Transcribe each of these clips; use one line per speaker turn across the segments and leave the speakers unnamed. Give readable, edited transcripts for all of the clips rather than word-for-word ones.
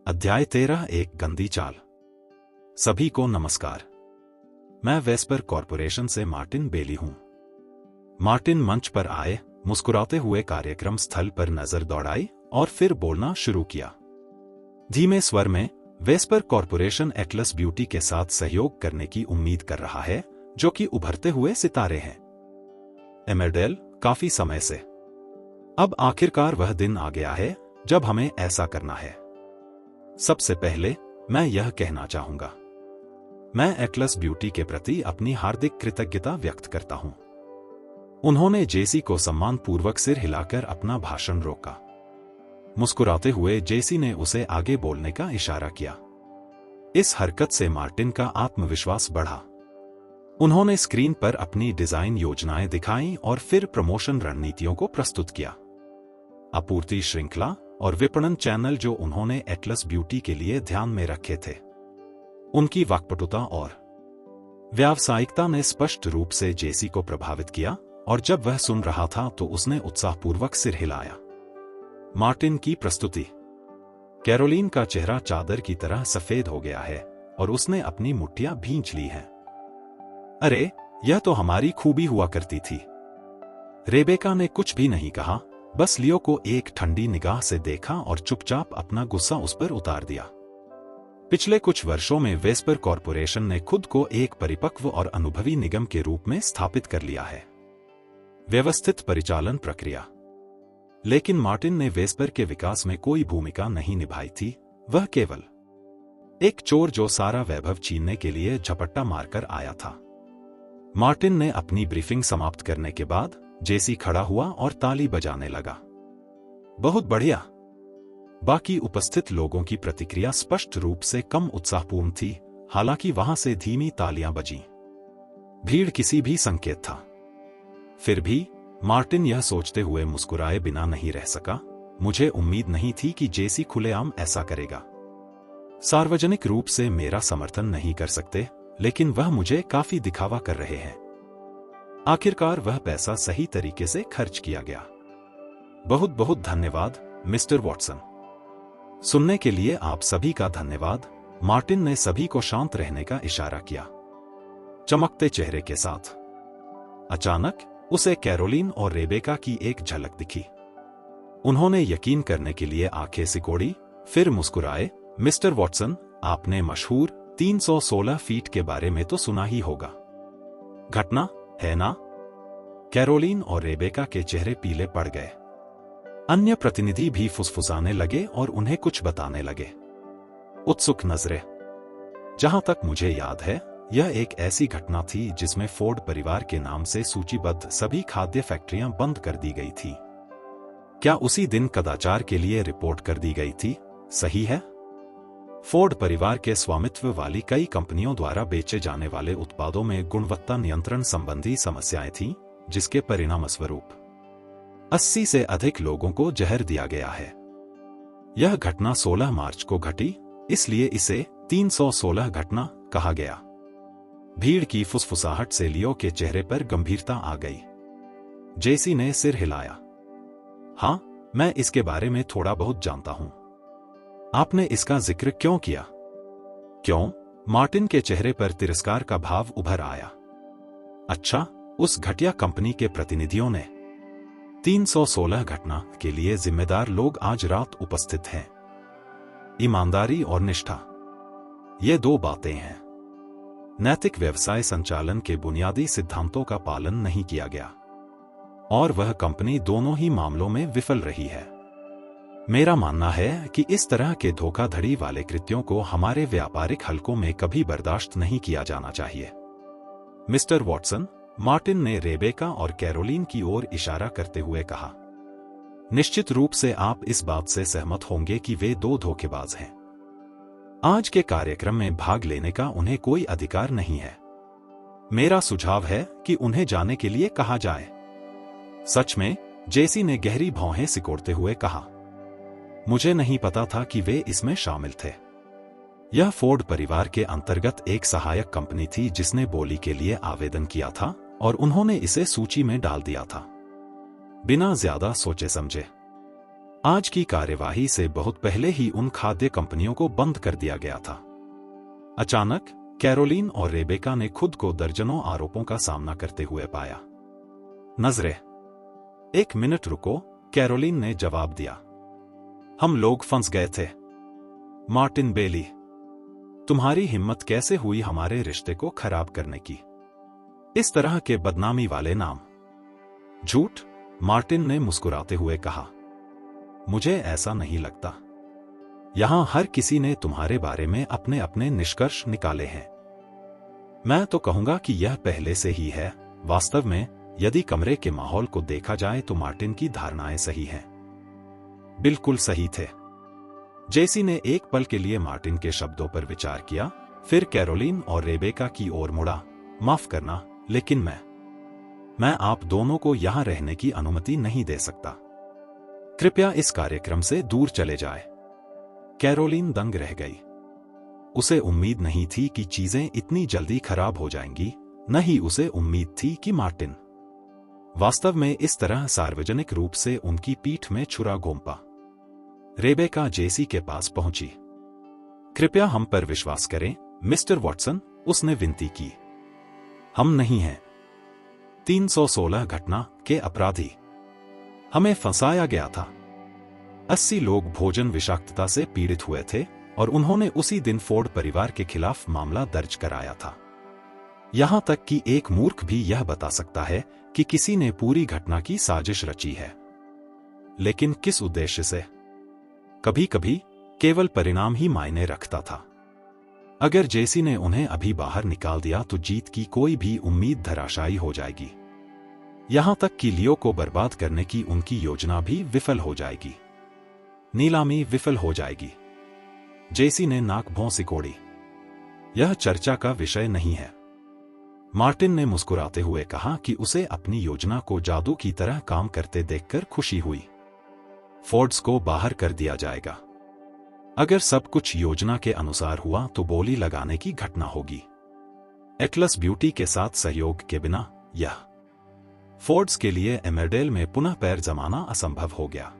अध्याय 13 एक गंदी चाल। सभी को नमस्कार। मैं वेस्पर कॉरपोरेशन से मार्टिन बेली हूं। मार्टिन मंच पर आए, मुस्कुराते हुए कार्यक्रम स्थल पर नजर दौड़ाई और फिर बोलना शुरू किया। धीमे स्वर में, वेस्पर कॉरपोरेशन एटलस ब्यूटी के साथ सहयोग करने की उम्मीद कर रहा है, जो कि उभरते हुए सितारे हैं। एमरडेल, काफी समय से। अब आखिरकार वह दिन आ गया है जब हमें ऐसा करना है। सबसे पहले मैं यह कहना चाहूंगा, मैं एटलस ब्यूटी के प्रति अपनी हार्दिक कृतज्ञता व्यक्त करता हूं। उन्होंने जेसी को सम्मानपूर्वक सिर हिलाकर अपना भाषण रोका। मुस्कुराते हुए जेसी ने उसे आगे बोलने का इशारा किया। इस हरकत से मार्टिन का आत्मविश्वास बढ़ा। उन्होंने स्क्रीन पर अपनी डिजाइन योजनाएं दिखाईं और फिर प्रमोशन रणनीतियों को प्रस्तुत किया। आपूर्ति श्रृंखला और विपणन चैनल जो उन्होंने एटलस ब्यूटी के लिए ध्यान में रखे थे। उनकी वाक्पटुता और व्यावसायिकता ने स्पष्ट रूप से जेसी को प्रभावित किया, और जब वह सुन रहा था तो उसने उत्साहपूर्वक सिर हिलाया। मार्टिन की प्रस्तुति। कैरोलीन का चेहरा चादर की तरह सफेद हो गया है और उसने अपनी मुट्ठियां भींच ली हैं। अरे, यह तो हमारी खूबी हुआ करती थी। रेबेका ने कुछ भी नहीं कहा, बस लियो को एक ठंडी निगाह से देखा और चुपचाप अपना गुस्सा उस पर उतार दिया। पिछले कुछ वर्षों में वेस्पर कॉरपोरेशन ने खुद को एक परिपक्व और अनुभवी निगम के रूप में स्थापित कर लिया है। व्यवस्थित परिचालन प्रक्रिया। लेकिन मार्टिन ने वेस्पर के विकास में कोई भूमिका नहीं निभाई थी। वह केवल एक चोर जो सारा वैभव छीनने के लिए झपट्टा मारकर आया था। मार्टिन ने अपनी ब्रीफिंग समाप्त करने के बाद जेसी खड़ा हुआ और ताली बजाने लगा। बहुत बढ़िया। बाकी उपस्थित लोगों की प्रतिक्रिया स्पष्ट रूप से कम उत्साहपूर्ण थी, हालांकि वहां से धीमी तालियां बजीं। भीड़ किसी भी संकेत था। फिर भी मार्टिन यह सोचते हुए मुस्कुराए बिना नहीं रह सका, मुझे उम्मीद नहीं थी कि जेसी खुलेआम ऐसा करेगा। सार्वजनिक रूप से मेरा समर्थन नहीं कर सकते, लेकिन वह मुझे काफी दिखावा कर रहे हैं। आखिरकार वह पैसा सही तरीके से खर्च किया गया। बहुत बहुत धन्यवाद, मिस्टर वॉटसन। सुनने के लिए आप सभी का धन्यवाद। मार्टिन ने सभी को शांत रहने का इशारा किया, चमकते चेहरे के साथ। अचानक उसे कैरोलीन और रेबेका की एक झलक दिखी। उन्होंने यकीन करने के लिए आंखें सिकोड़ी, फिर मुस्कुराए। मिस्टर वॉटसन, आपने मशहूर 316 फीट के बारे में तो सुना ही होगा, घटना है ना? कैरोलीन और रेबेका के चेहरे पीले पड़ गए। अन्य प्रतिनिधि भी फुसफुसाने लगे और उन्हें कुछ बताने लगे। उत्सुक नजरें। जहां तक मुझे याद है, यह एक ऐसी घटना थी जिसमें फोर्ड परिवार के नाम से सूचीबद्ध सभी खाद्य फैक्ट्रियां बंद कर दी गई थी। क्या उसी दिन कदाचार के लिए रिपोर्ट कर दी गई थी? सही है। फोर्ड परिवार के स्वामित्व वाली कई कंपनियों द्वारा बेचे जाने वाले उत्पादों में गुणवत्ता नियंत्रण संबंधी समस्याएं थीं, जिसके परिणामस्वरूप 80 से अधिक लोगों को जहर दिया गया है। यह घटना 16 मार्च को घटी, इसलिए इसे 316 घटना कहा गया। भीड़ की फुसफुसाहट से लियो के चेहरे पर गंभीरता आ गई। जेसी ने सिर हिलाया। हां, मैं इसके बारे में थोड़ा बहुत जानता हूं। आपने इसका जिक्र क्यों किया? क्यों? मार्टिन के चेहरे पर तिरस्कार का भाव उभर आया। अच्छा, उस घटिया कंपनी के प्रतिनिधियों ने 316 घटना के लिए जिम्मेदार लोग आज रात उपस्थित हैं। ईमानदारी और निष्ठा, ये दो बातें हैं। नैतिक व्यवसाय संचालन के बुनियादी सिद्धांतों का पालन नहीं किया गया, और वह कंपनी दोनों ही मामलों में विफल रही है। मेरा मानना है कि इस तरह के धोखाधड़ी वाले कृत्यों को हमारे व्यापारिक हलकों में कभी बर्दाश्त नहीं किया जाना चाहिए। मिस्टर वॉटसन, मार्टिन ने रेबेका और कैरोलीन की ओर इशारा करते हुए कहा, निश्चित रूप से आप इस बात से सहमत होंगे कि वे दो धोखेबाज हैं। आज के कार्यक्रम में भाग लेने का उन्हें कोई अधिकार नहीं है। मेरा सुझाव है कि उन्हें जाने के लिए कहा जाए। सच में? जेसी ने गहरी भौहें सिकोड़ते हुए कहा। मुझे नहीं पता था कि वे इसमें शामिल थे। यह फोर्ड परिवार के अंतर्गत एक सहायक कंपनी थी जिसने बोली के लिए आवेदन किया था, और उन्होंने इसे सूची में डाल दिया था, बिना ज्यादा सोचे समझे। आज की कार्यवाही से बहुत पहले ही उन खाद्य कंपनियों को बंद कर दिया गया था। अचानक कैरोलीन और रेबेका ने खुद को दर्जनों आरोपों का सामना करते हुए पाया। नजरे, एक मिनट रुको, कैरोलीन ने जवाब दिया। हम लोग फंस गए थे। मार्टिन बेली, तुम्हारी हिम्मत कैसे हुई हमारे रिश्ते को खराब करने की? इस तरह के बदनामी वाले नाम। झूठ, मार्टिन ने मुस्कुराते हुए कहा। मुझे ऐसा नहीं लगता। यहां हर किसी ने तुम्हारे बारे में अपने अपने निष्कर्ष निकाले हैं। मैं तो कहूंगा कि यह पहले से ही है। वास्तव में यदि कमरे के माहौल को देखा जाए तो मार्टिन की धारणाएं सही हैं। बिल्कुल सही थे। जेसी ने एक पल के लिए मार्टिन के शब्दों पर विचार किया, फिर कैरोलीन और रेबेका की ओर मुड़ा। माफ करना, लेकिन मैं आप दोनों को यहां रहने की अनुमति नहीं दे सकता। कृपया इस कार्यक्रम से दूर चले जाए। कैरोलीन दंग रह गई। उसे उम्मीद नहीं थी कि चीजें इतनी जल्दी खराब हो जाएंगी, न ही उसे उम्मीद थी कि मार्टिन वास्तव में इस तरह सार्वजनिक रूप से उनकी पीठ में छुरा घोंपा। रेबेका जेसी के पास पहुंची। कृपया हम पर विश्वास करें, मिस्टर वॉटसन, उसने विनती की। हम नहीं हैं 316 घटना के अपराधी। हमें फंसाया गया था। 80 लोग भोजन विषाक्तता से पीड़ित हुए थे और उन्होंने उसी दिन फोर्ड परिवार के खिलाफ मामला दर्ज कराया था। यहां तक कि एक मूर्ख भी यह बता सकता है कि किसी ने पूरी घटना की साजिश रची है। लेकिन किस उद्देश्य से? कभी कभी केवल परिणाम ही मायने रखता था। अगर जेसी ने उन्हें अभी बाहर निकाल दिया तो जीत की कोई भी उम्मीद धराशायी हो जाएगी। यहां तक कि लियो को बर्बाद करने की उनकी योजना भी विफल हो जाएगी। नीलामी विफल हो जाएगी। जेसी ने नाक भौं सिकोड़ी। यह चर्चा का विषय नहीं है। मार्टिन ने मुस्कुराते हुए कहा कि उसे अपनी योजना को जादू की तरह काम करते देखकर खुशी हुई। फोर्ड्स को बाहर कर दिया जाएगा। अगर सब कुछ योजना के अनुसार हुआ तो बोली लगाने की घटना होगी। एटलस ब्यूटी के साथ सहयोग के बिना यह फोर्ड्स के लिए एमरडेल में पुनः पैर जमाना असंभव हो गया।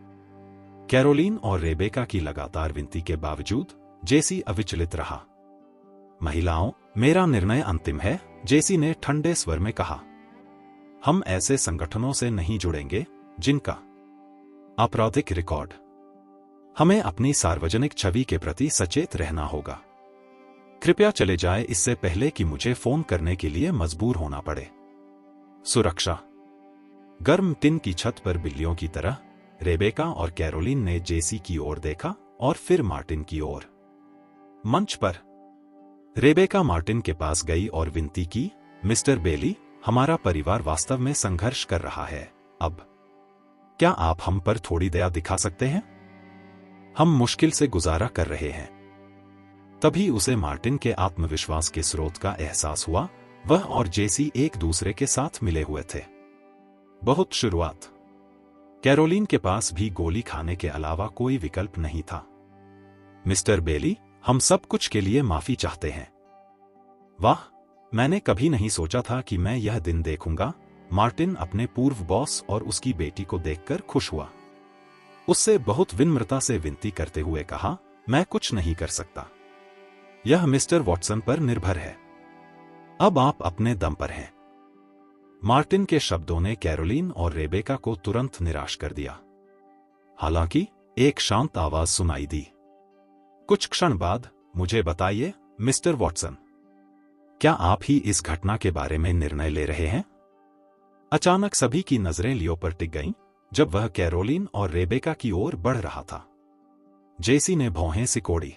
कैरोलीन और रेबेका की लगातार विनती के बावजूद जेसी अविचलित रहा। महिलाओं, मेरा निर्णय अंतिम है, जेसी ने ठंडे स्वर में कहा। हम ऐसे संगठनों से नहीं जुड़ेंगे जिनका आपराधिक रिकॉर्ड। हमें अपनी सार्वजनिक छवि के प्रति सचेत रहना होगा। कृपया चले जाए इससे पहले कि मुझे फोन करने के लिए मजबूर होना पड़े। सुरक्षा। गर्म टिन की छत पर बिल्लियों की तरह रेबेका और कैरोलीन ने जेसी की ओर देखा और फिर मार्टिन की ओर। मंच पर रेबेका मार्टिन के पास गई और विनती की, मिस्टर बेली, हमारा परिवार वास्तव में संघर्ष कर रहा है। अब क्या आप हम पर थोड़ी दया दिखा सकते हैं? हम मुश्किल से गुजारा कर रहे हैं। तभी उसे मार्टिन के आत्मविश्वास के स्रोत का एहसास हुआ। वह और जेसी एक दूसरे के साथ मिले हुए थे। बहुत शुरुआत। कैरोलीन के पास भी गोली खाने के अलावा कोई विकल्प नहीं था। मिस्टर बेली, हम सब कुछ के लिए माफी चाहते हैं। वाह, मैंने कभी नहीं सोचा था कि मैं यह दिन देखूंगा। मार्टिन अपने पूर्व बॉस और उसकी बेटी को देखकर खुश हुआ। उससे बहुत विनम्रता से विनती करते हुए कहा, मैं कुछ नहीं कर सकता। यह मिस्टर वॉटसन पर निर्भर है। अब आप अपने दम पर हैं। मार्टिन के शब्दों ने कैरोलीन और रेबेका को तुरंत निराश कर दिया। हालांकि एक शांत आवाज सुनाई दी। कुछ क्षण बाद, मुझे बताइए, मिस्टर वॉटसन, क्या आप ही इस घटना के बारे में निर्णय ले रहे हैं? अचानक सभी की नजरें लियो पर टिक गईं, जब वह कैरोलीन और रेबेका की ओर बढ़ रहा था। जेसी ने भौहें सिकोड़ी।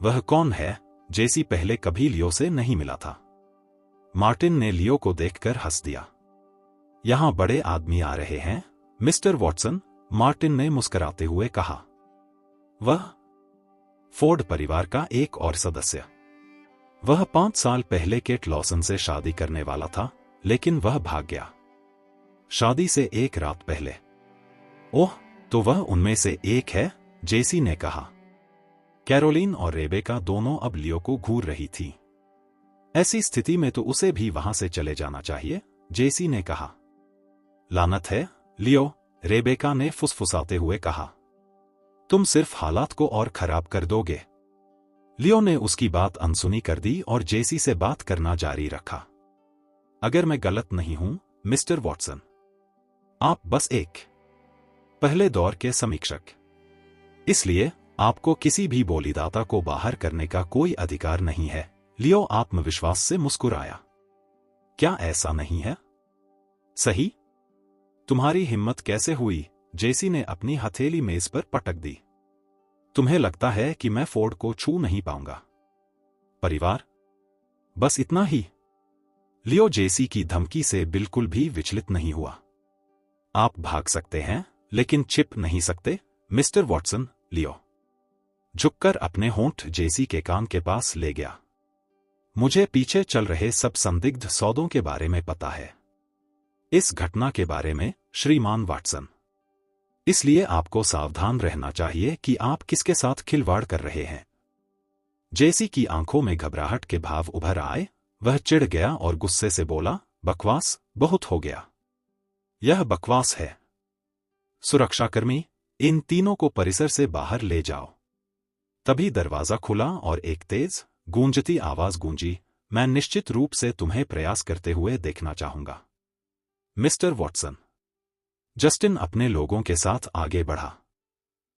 वह कौन है? जेसी पहले कभी लियो से नहीं मिला था। मार्टिन ने लियो को देखकर हंस दिया। यहां बड़े आदमी आ रहे हैं, मिस्टर वॉटसन, मार्टिन ने मुस्कुराते हुए कहा। वह फोर्ड परिवार का एक और सदस्य। वह 5 साल पहले केट लॉसन से शादी करने वाला था, लेकिन वह भाग गया। शादी से एक रात पहले। ओह, तो वह उनमें से एक है, जेसी ने कहा। कैरोलीन और रेबेका दोनों अब लियो को घूर रही थी। ऐसी स्थिति में तो उसे भी वहां से चले जाना चाहिए, जेसी ने कहा। लानत है, लियो, रेबेका ने फुसफुसाते हुए कहा। तुम सिर्फ हालात को और खराब कर दोगे। लियो ने उसकी बात अनसुनी कर दी और जेसी से बात करना जारी रखा। अगर मैं गलत नहीं हूं, मिस्टर वॉटसन, आप बस एक पहले दौर के समीक्षक, इसलिए आपको किसी भी बोलीदाता को बाहर करने का कोई अधिकार नहीं है। लियो आत्मविश्वास से मुस्कुराया। क्या ऐसा नहीं है? सही? तुम्हारी हिम्मत कैसे हुई? जेसी ने अपनी हथेली मेज पर पटक दी। तुम्हें लगता है कि मैं फोर्ड को छू नहीं पाऊंगा? परिवार? बस इतना ही? लियो जेसी की धमकी से बिल्कुल भी विचलित नहीं हुआ। आप भाग सकते हैं, लेकिन छिप नहीं सकते, मिस्टर वॉटसन। लियो झुककर अपने होंठ जेसी के कान के पास ले गया। मुझे पीछे चल रहे सब संदिग्ध सौदों के बारे में पता है। इस घटना के बारे में, श्रीमान वाटसन। इसलिए आपको सावधान रहना चाहिए कि आप किसके साथ खिलवाड़ कर रहे हैं। जेसी की आंखों में घबराहट के भाव उभर आए। वह चिढ़ गया और गुस्से से बोला, बकवास बहुत हो गया। यह बकवास है। सुरक्षाकर्मी, इन तीनों को परिसर से बाहर ले जाओ। तभी दरवाजा खुला और एक तेज, गूंजती आवाज गूंजी, मैं निश्चित रूप से तुम्हें प्रयास करते हुए देखना चाहूंगा, मिस्टर वॉटसन। जस्टिन अपने लोगों के साथ आगे बढ़ा।